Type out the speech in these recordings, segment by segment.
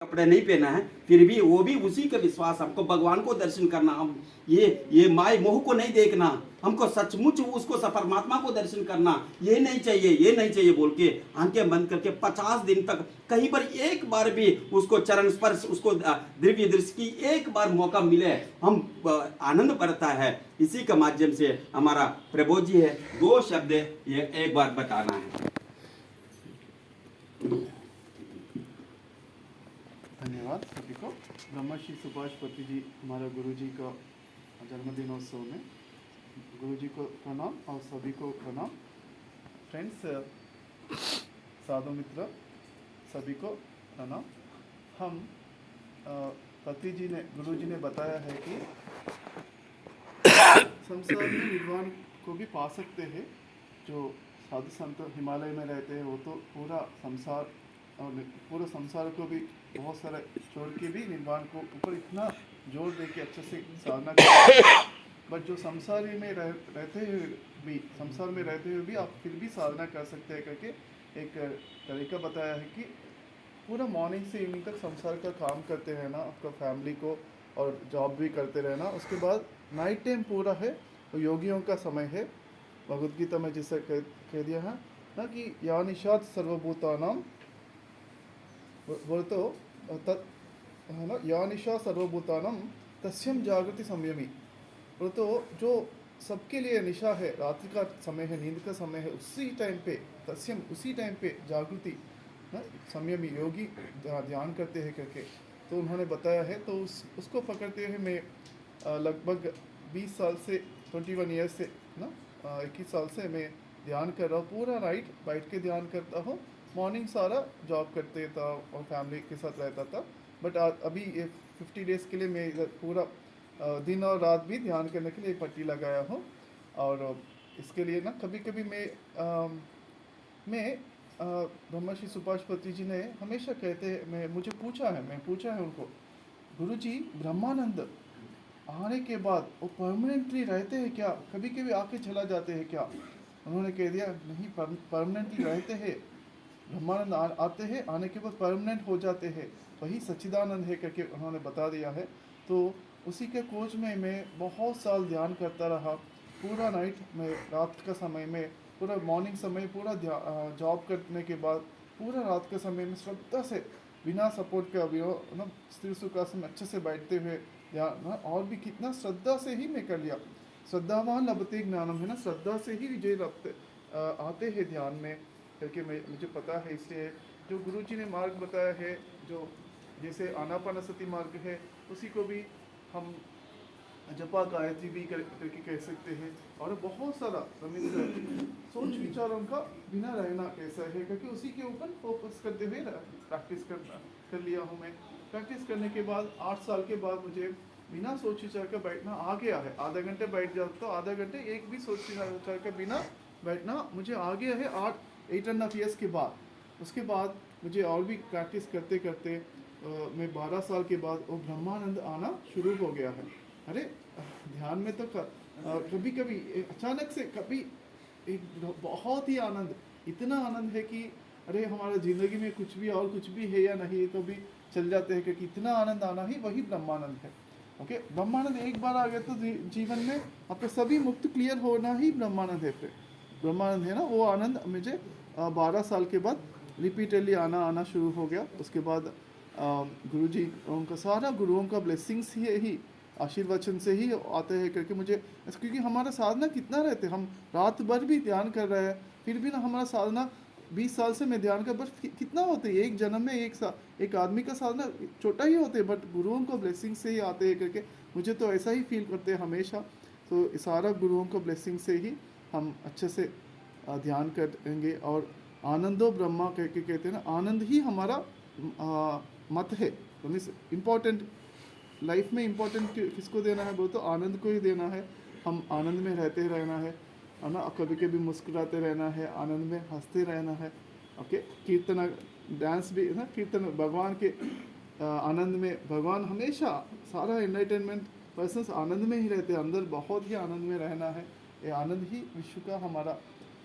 कपड़े नहीं पहना है, फिर भी वो भी उसी का विश्वास, हमको भगवान को दर्शन करना, हम ये माय मोह को नहीं देखना, हमको सचमुच उसको परमात्मा को दर्शन करना, ये नहीं चाहिए, ये नहीं चाहिए बोल के आंखें बंद करके 50 दिन तक कहीं पर एक बार भी उसको चरण स्पर्श, उसको दिव्य दृश्य की एक बार मौका मिले, हम आनंद बढ़ता है। इसी के माध्यम से हमारा प्रभु जी है, 2 शब्द ये एक बार बताना है। धन्यवाद सभी को। ब्रह्मश्री सुभाष पति जी हमारा गुरु जी का जन्मदिनोत्सव में गुरु जी को प्रणाम और सभी को प्रणाम। फ्रेंड्स, साधु मित्र सभी को प्रणाम। हम पति जी ने, गुरु जी ने बताया है कि संसार में निर्वाण को भी पा सकते हैं। जो साधु संत हिमालय में रहते हैं वो तो पूरा संसार को भी बहुत सारे छोड़ के भी निर्वाण को ऊपर इतना जोर दे के अच्छे से साधना करते हैं। बट जो संसार में रहते हुए भी आप फिर भी साधना कर सकते हैं करके एक तरीका बताया है कि पूरा मॉर्निंग से इवनिंग तक संसार का काम करते रहना, आपका फैमिली को और जॉब भी करते रहना, उसके बाद नाइट टाइम पूरा है वो योगियों का समय है। भगवद गीता में जैसे कह दिया है ना कि या निशात सर्वभूतानाम बोले तो है ना, या निशा सर्वभूतानम तस्यम जागृति संयमी। बोले तो जो सबके लिए निशा है, रात्रि का समय है, नींद का समय है, उसी टाइम पे तस्यम, उसी टाइम पे जागृति संयमी योगी ध्यान करते हैं करके तो उन्होंने बताया है। तो उसको पकड़ते हुए मैं लगभग 20 साल से 21 ईयर्स से ना 21 साल से मैं ध्यान कर रहा हूँ। पूरा नाइट बैठ के ध्यान करता हूँ। मॉर्निंग सारा जॉब करते था और फैमिली के साथ रहता था। बट अभी ये 50 डेज़ के लिए मैं इधर पूरा दिन और रात भी ध्यान करने के लिए पट्टी लगाया हूँ। और इसके लिए ना कभी कभी मैं ब्रह्मश्री सुभाष पति जी ने हमेशा कहते हैं, मुझे पूछा है उनको, गुरुजी ब्रह्मानंद आने के बाद वो परमानेंटली रहते हैं क्या, कभी कभी आके चला जाते हैं क्या? उन्होंने कह दिया नहीं, परमानेंटली रहते हैं। ब्रह्मानंद आते हैं, आने के बाद परमानेंट हो जाते हैं, वही सच्चिदानंद है करके उन्होंने बता दिया है। तो उसी के खोज में मैं बहुत साल ध्यान करता रहा। पूरा नाइट में, रात का समय में, पूरा मॉर्निंग समय, पूरा जॉब करने के बाद पूरा रात का समय में श्रद्धा से बिना सपोर्ट का भी ना स्थिर सुखासन अच्छे से बैठते हुए ध्यान, और भी कितना श्रद्धा से ही मैं कर लिया। श्रद्धावान लभते ज्ञानम है ना, श्रद्धा से ही विजय आते हैं ध्यान में करके मुझे पता है। इसलिए जो गुरु जी ने मार्ग बताया है, जो जैसे आनापानसति मार्ग है, उसी को भी हम जपा गायत्री भी करके कह सकते हैं। और बहुत सारा सोच विचारों का बिना रहना कैसा है क्योंकि उसी के ऊपर फोकस करते हुए प्रैक्टिस कर लिया हूँ मैं। प्रैक्टिस करने के बाद 8 साल के बाद मुझे बिना सोच विचार का बैठना आ गया है। आधा घंटे बैठ जाता तो आधा घंटे एक भी सोच विचार का बिना बैठना मुझे आ गया है 8.5 ईयर्स के बाद। उसके बाद मुझे और भी प्रैक्टिस करते करते मैं 12 साल के बाद वो ब्रह्मानंद आना शुरू हो गया है। अरे ध्यान में तो कभी कभी अचानक से कभी एक बहुत ही आनंद, इतना आनंद है कि अरे हमारा ज़िंदगी में कुछ भी है या नहीं तो भी चल जाते हैं क्योंकि इतना आनंद आना ही वही ब्रह्मानंद है। ओके, ब्रह्मानंद एक बार आ गया तो जीवन में आपका सभी मुक्त क्लियर होना ही ब्रह्मानंद है। फिर ब्रह्मानंद है ना, वो आनंद मुझे 12 साल के बाद रिपीटेडली आना शुरू हो गया। उसके बाद गुरु जी उनका सारा गुरुओं का ब्लेसिंग्स ही आशीर्वचन से ही आते हैं करके मुझे, क्योंकि हमारा साधना कितना रहते, हम रात भर भी ध्यान कर रहे हैं फिर भी ना हमारा साधना 20 साल से मैं ध्यान कर, बस कितना होते हैं एक जन्म में एक आदमी का साधना छोटा ही होते हैं, बट गुरुओं को ब्लेसिंग से ही आते हैं करके मुझे तो ऐसा ही फील करते हैं हमेशा। तो सारा गुरुओं को ब्लेसिंग से ही हम अच्छे से ध्यान करेंगे। और आनंदो ब्रह्मा कहते हैं ना, आनंद ही हमारा मत है। तो मीन्स इम्पोर्टेंट लाइफ में इम्पोर्टेंट किसको देना है, बोलो तो आनंद को ही देना है। हम आनंद में रहते रहना है ना, कभी कभी मुस्कुराते रहना है, आनंद में हंसते रहना है। ओके, कीर्तन डांस भी ना, कीर्तन भगवान के आनंद में, भगवान हमेशा सारा एंटरटेनमेंट पर्सन्स आनंद में ही रहते हैं, अंदर बहुत ही आनंद में रहना है। ये आनंद ही विश्व का हमारा,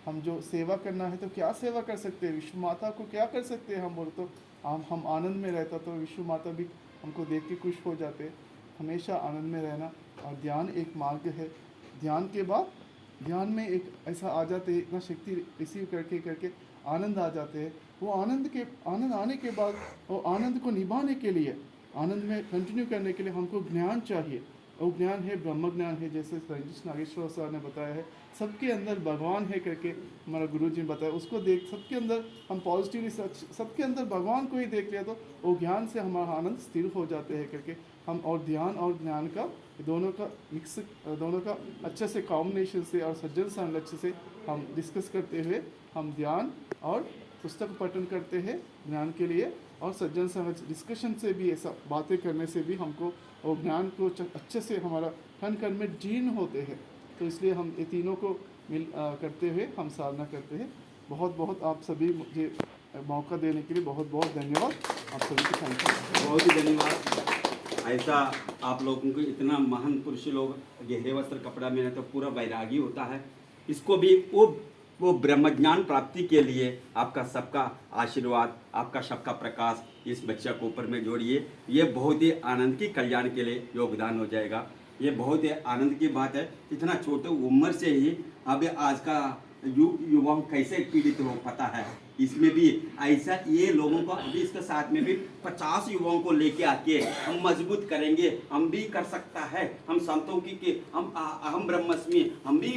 हम जो सेवा करना है तो क्या सेवा कर सकते हैं, विश्व माता को क्या कर सकते हैं हम बोल तो हम आनंद में रहता तो विश्व माता भी हमको देख के खुश हो जाते। हमेशा आनंद में रहना, और ध्यान एक मार्ग है। ध्यान के बाद ध्यान में एक ऐसा आ जाते, इतना शक्ति रिसीव करके करके आनंद आ जाते हैं। वो आनंद आने के बाद वो आनंद को निभाने के लिए, आनंद में कंटिन्यू करने के लिए हमको ज्ञान चाहिए। वो ज्ञान है ब्रह्म ज्ञान है, जैसे साइंटिस्ट नागेश्वर सर ने बताया है। सबके अंदर भगवान है करके हमारा गुरु जी ने बताया, उसको देख सबके अंदर हम पॉजिटिवली सबके अंदर भगवान को ही देख लिया तो वो ज्ञान से हमारा आनंद स्थिर हो जाते हैं करके हम, और ध्यान और ज्ञान का दोनों का मिक्स, दोनों का अच्छे से कॉम्बिनेशन से और सज्जन संलक्ष्य से हम डिस्कस करते हुए हम ध्यान और पुस्तक पठन करते हैं ज्ञान के लिए, और सज्जन संलक्ष्य डिस्कशन से भी, ऐसा बातें करने से भी हमको और ज्ञान को अच्छे से हमारा कण कण में जीर्ण होते हैं। तो इसलिए हम ये तीनों को करते हुए हम साधना करते हैं। बहुत बहुत आप सभी मुझे मौका देने के लिए बहुत बहुत धन्यवाद। आप सभी को थैंक यू। बहुत ही धन्यवाद। ऐसा आप लोगों को इतना महान पुरुष लोग गहरे वस्त्र कपड़ा में तो पूरा वैरागी होता है। इसको भी वो ब्रह्म ज्ञान प्राप्ति के लिए आपका सबका आशीर्वाद, आपका सबका प्रकाश इस बच्चे को ऊपर में जोड़िए। ये बहुत ही आनंद की कल्याण के लिए योगदान हो जाएगा। ये बहुत ही आनंद की बात है। इतना छोटे उम्र से ही अब आज का युवाओं कैसे पीड़ित हो पता है। इसमें भी ऐसा ये लोगों को अभी इसके साथ में भी 50 युवाओं को लेके आके हम मजबूत करेंगे। हम भी कर सकता है, हम संतों की हम ब्रह्मस्मि, हम भी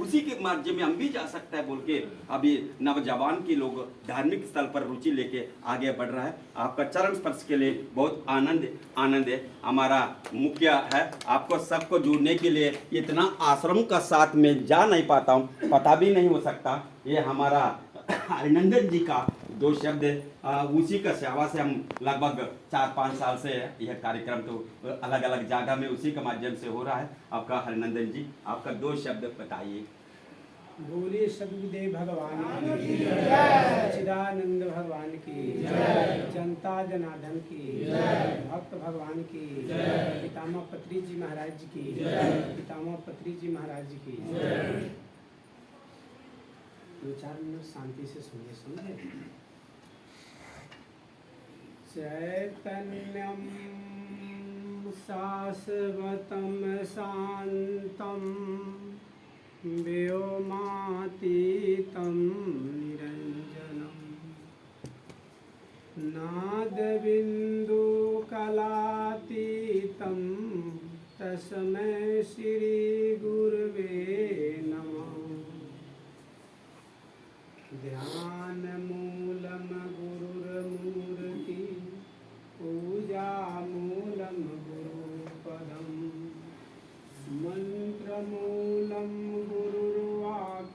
उसी के मार्ग में हम भी जा सकता है बोल के अभी नवजवान के लोग धार्मिक स्थल पर रुचि लेके आगे बढ़ रहा है। आपका चरण स्पर्श के लिए बहुत आनंद है। हमारा मुखिया है, आपको सबको जुड़ने के लिए इतना आश्रम का साथ में जा नहीं पाता हूँ, पता भी नहीं हो सकता। ये हमारा हरिनंदन जी का दो शब्द उसी का सेवा से हम लगभग 4-5 साल से यह कार्यक्रम तो अलग अलग जगह में उसी के माध्यम से हो रहा है। आपका हरिनंदन जी, आपका 2 शब्द बताइए। बोलिए सदगुरुदेव भगवान की जय, सच्चिदानंद भगवान की जय, जनता जनार्दन की जय, भक्त भगवान की जय, पितामह पत्री जी महाराज जी की जय, पितामह पत्री जी महाराज जी की जय। 2-4 मिनट शांति से सुनिए, समझे। चैतन्यम शाश्वतम शांतम व्योमातीतं निरंजनम नादबिन्दुकलातीतं तस्मै श्री गुरवे नमः। ध्यान